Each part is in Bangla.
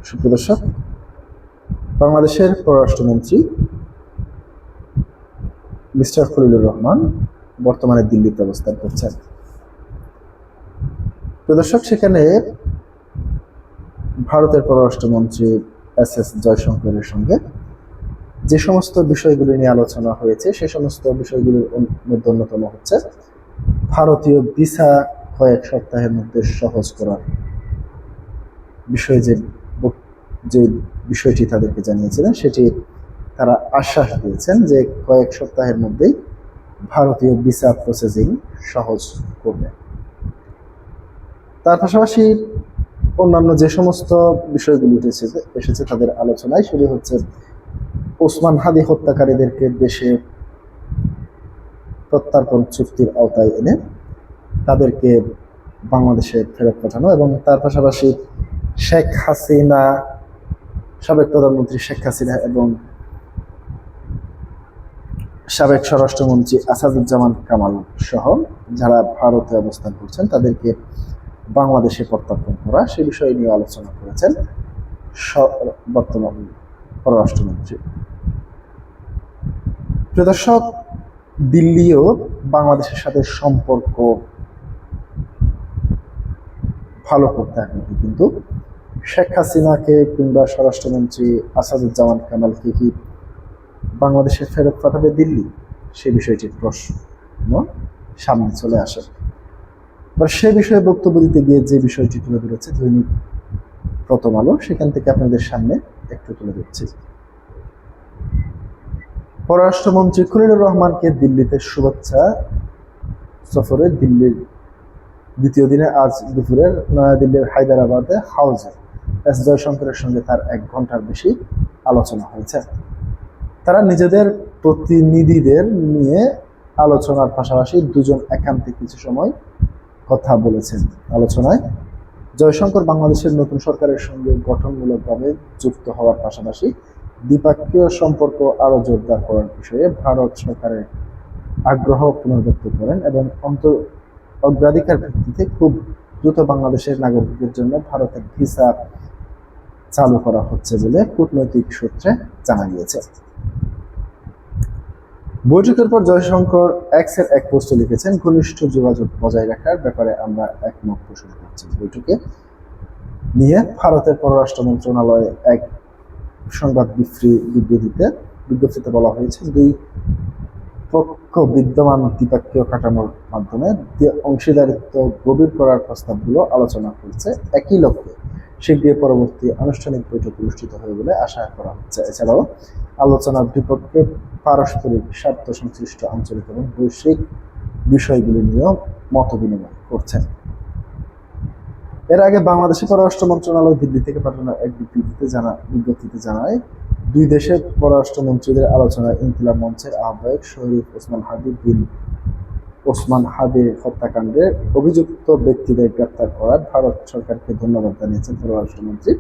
সুপ্রিয় দর্শক, বাংলাদেশের পররাষ্ট্রমন্ত্রী মিস্টার খলিলুর রহমান বর্তমানে দিল্লিতে অবস্থান করছেন। প্রিয় দর্শক, সেখানে ভারতের পররাষ্ট্রমন্ত্রী এস জয়শঙ্করের সঙ্গে যে সমস্ত বিষয়গুলি নিয়ে আলোচনা হয়েছে সে সমস্ত বিষয়গুলির মধ্যে অন্যতম হচ্ছে ভারতীয় ভিসা কয়েক সপ্তাহের মধ্যে সহজ করার বিষয়ে যে বিষয়টি তাদেরকে জানিয়েছিলেন সেটি তারা আশ্বাস দিয়েছেন যে কয়েক সপ্তাহের মধ্যেই ভারতীয় ভিসা প্রসেসিং সহজ করবে। তার পাশাপাশি অন্যান্য যে সমস্ত বিষয়গুলি এসেছে তাদের আলোচনায় সেটি হচ্ছে ওসমান হাদি হত্যাকারীদেরকে দেশে প্রত্যর্পণ চুক্তির আওতায় এনে তাদেরকে বাংলাদেশে ফেরত পাঠানো এবং তার পাশাপাশি শেখ হাসিনা, সাবেক প্রধানমন্ত্রী শেখ হাসিনা এবং সাবেক স্বরাষ্ট্রমন্ত্রী আসাদুজ্জামান কামাল সহ যারা ভারতে অবস্থান করছেন তাদেরকে বাংলাদেশে প্রত্যর্পণ করা সে বিষয় নিয়ে আলোচনা করেছেন বর্তমান পররাষ্ট্রমন্ত্রী। প্রিয় দর্শক, দিল্লিও বাংলাদেশের সাথে সম্পর্ক ভালো করতে আগ্রহী, কিন্তু শেখ হাসিনাকে কিংবা স্বরাষ্ট্রমন্ত্রী আসাদুজ্জামান কামালকে কি বাংলাদেশে ফেরত পাঠাবে দিল্লি, সে বিষয়টির প্রশ্ন সামনে চলে আসে। এবার সে বিষয়ে বক্তব্য দিতে গিয়ে যে বিষয়টি তুলে ধরেছে দৈনিক প্রথম আলো, সেখান থেকে আপনাদের সামনে একটু তুলে ধরছি। পররাষ্ট্রমন্ত্রী খলিলুর রহমানকে দিল্লিতে শুভেচ্ছা সফরে দিল্লির দ্বিতীয় দিনে আজ দুপুরে নয়াদিল্লির হায়দ্রাবাদে হাউজে এস জয়শঙ্করের সঙ্গে তার 1 ঘন্টার বেশি আলোচনা হয়েছে। তারা নিজেদের প্রতিনিধিদের নিয়ে আলোচনার পাশাপাশি দুজন একান্তে কিছু সময় কথা বলেছেন। আলোচনায় জয়শঙ্কর বাংলাদেশের নতুন সরকারের সঙ্গে গঠনমূলকভাবে যুক্ত হওয়ার পাশাপাশি দ্বিপাক্ষিক সম্পর্ক আরও জোরদার করার বিষয়ে ভারত সরকারের আগ্রহ পুনর্ব্যক্ত করেন এবং অগ্রাধিকার ভিত্তিতে খুব দ্রুত বাংলাদেশের নাগরিকদের জন্য ভারতের ভিসা চালু করা হচ্ছে বলে কূটনৈতিক সূত্রে জানা গিয়েছে। বৈঠকের পর জয়শঙ্কর এক্সের এক পোস্টে লিখেছেন, ঘনিষ্ঠ যোগাযোগ বজায় রাখার ব্যাপারে আমরা একমত পোষণ করছি। বৈঠকে নিয়ে ভারতের পররাষ্ট্র মন্ত্রণালয়ে এক সংবাদ বিজ্ঞপ্তিতে বলা হয়েছে, দুই পক্ষ বিদ্যমান দ্বিপাক্ষিক কাঠামোর মাধ্যমে অংশীদারিত্ব গভীর করার প্রস্তাবগুলো আলোচনা করছে। একই লক্ষ্যে শীঘ্রই পরবর্তী আনুষ্ঠানিক বৈঠক অনুষ্ঠিত হবে বলে আশা করা হচ্ছে। এছাড়াও আলোচনার বিপক্ষে পারস্পরিক স্বার্থ সংশ্লিষ্ট আঞ্চলিক এবং বৈশ্বিক বিষয়গুলি নিয়েও মত বিনিময় করছেন। এর আগে বাংলাদেশের পররাষ্ট্র মন্ত্রণালয় দিল্লি থেকে পাঠানো এক বিজ্ঞপ্তিতে জানায়, দুই দেশের পররাষ্ট্রমন্ত্রীদের আলোচনায় ইনকিলাব মঞ্চের আহ্বায়ক শরীফ ওসমান হাদির হত্যাকাণ্ডের অভিযুক্ত ব্যক্তিদের গ্রেপ্তার করার ভারত সরকারকে ধন্যবাদ জানিয়েছেন পররাষ্ট্রমন্ত্রী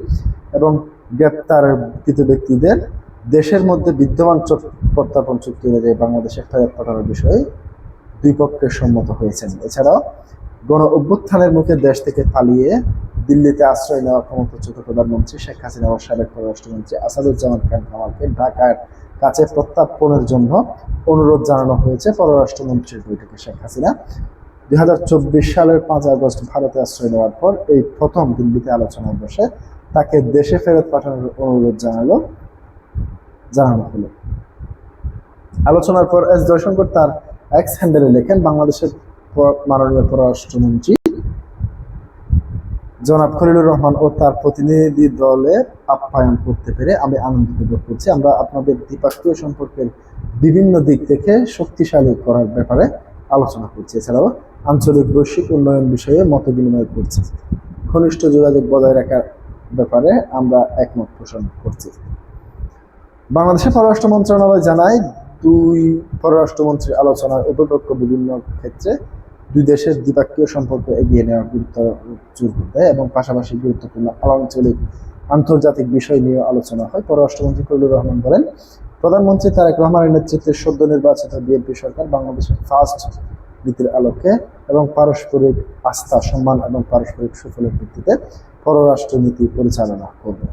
এবং গ্রেপ্তারকৃত ব্যক্তিদের দেশের মধ্যে বিদ্যমান প্রত্যর্পণ চুক্তি অনুযায়ী বাংলাদেশে ফেরত পাঠানোর বিষয়ে দুই পক্ষের সম্মত হয়েছেন। এছাড়াও গণ অভ্যুত্থানের মুখে দেশ থেকে পালিয়ে দিল্লিতে আশ্রয় নেওয়া ক্ষমতাচ্যুত প্রধানমন্ত্রী শেখ হাসিনা ও সাবেক পররাষ্ট্রমন্ত্রী আসাদুজ্জামান কামালকে ঢাকার কাছে প্রত্যার্পণের জন্য অনুরোধ জানানো হয়েছে। পররাষ্ট্রমন্ত্রীর বৈঠকে শেখ হাসিনা 2024 সালের 5 আগস্ট ভারতে আশ্রয় নেওয়ার পর এই প্রথম দিল্লিতে আলোচনায় বসে তাকে দেশে ফেরত পাঠানোর অনুরোধ জানানো হলো। আলোচনার পর এস জয়শঙ্কর তার এক্স হ্যান্ডেলে লেখেন, বাংলাদেশের মাননীয় পররাষ্ট্রমন্ত্রী জনাব খলিলুর রহমান ও তার প্রতিনিধি দলে আপ্যায়ন করতে পেরে আমি আনন্দিত বোধ করছি। আমরা আপনাদের দ্বিপাক্ষিক সম্পর্কের বিভিন্ন দিক থেকে শক্তিশালী করার ব্যাপারে আলোচনা করছি। এছাড়াও আঞ্চলিক বৈশ্বিক উন্নয়ন বিষয়ে মত বিনিময় করছি। ঘনিষ্ঠ যোগাযোগ বজায় রাখার ব্যাপারে আমরা একমত পোষণ করছি। বাংলাদেশের পররাষ্ট্র মন্ত্রণালয় জানায়, দুই পররাষ্ট্রমন্ত্রীর আলোচনায় উভয় পক্ষ বিভিন্ন ক্ষেত্রে দুই দেশের দ্বিপাক্ষিক সম্পর্ক এগিয়ে নেওয়ার গুরুত্ব জোর দেয় এবং পাশাপাশি গুরুত্বপূর্ণ আন্তর্জাতিক বিষয় নিয়ে আলোচনা হয়। পররাষ্ট্রমন্ত্রী খলিলুর রহমান বলেন, প্রধানমন্ত্রী তারেক রহমানের নেতৃত্বে সদ্য নির্বাচিত বিএনপি সরকার বাংলাদেশের ফার্স্ট নীতির আলোকে এবং পারস্পরিক আস্থা, সম্মান এবং পারস্পরিক সুফলের ভিত্তিতে পররাষ্ট্র নীতি পরিচালনা করবে।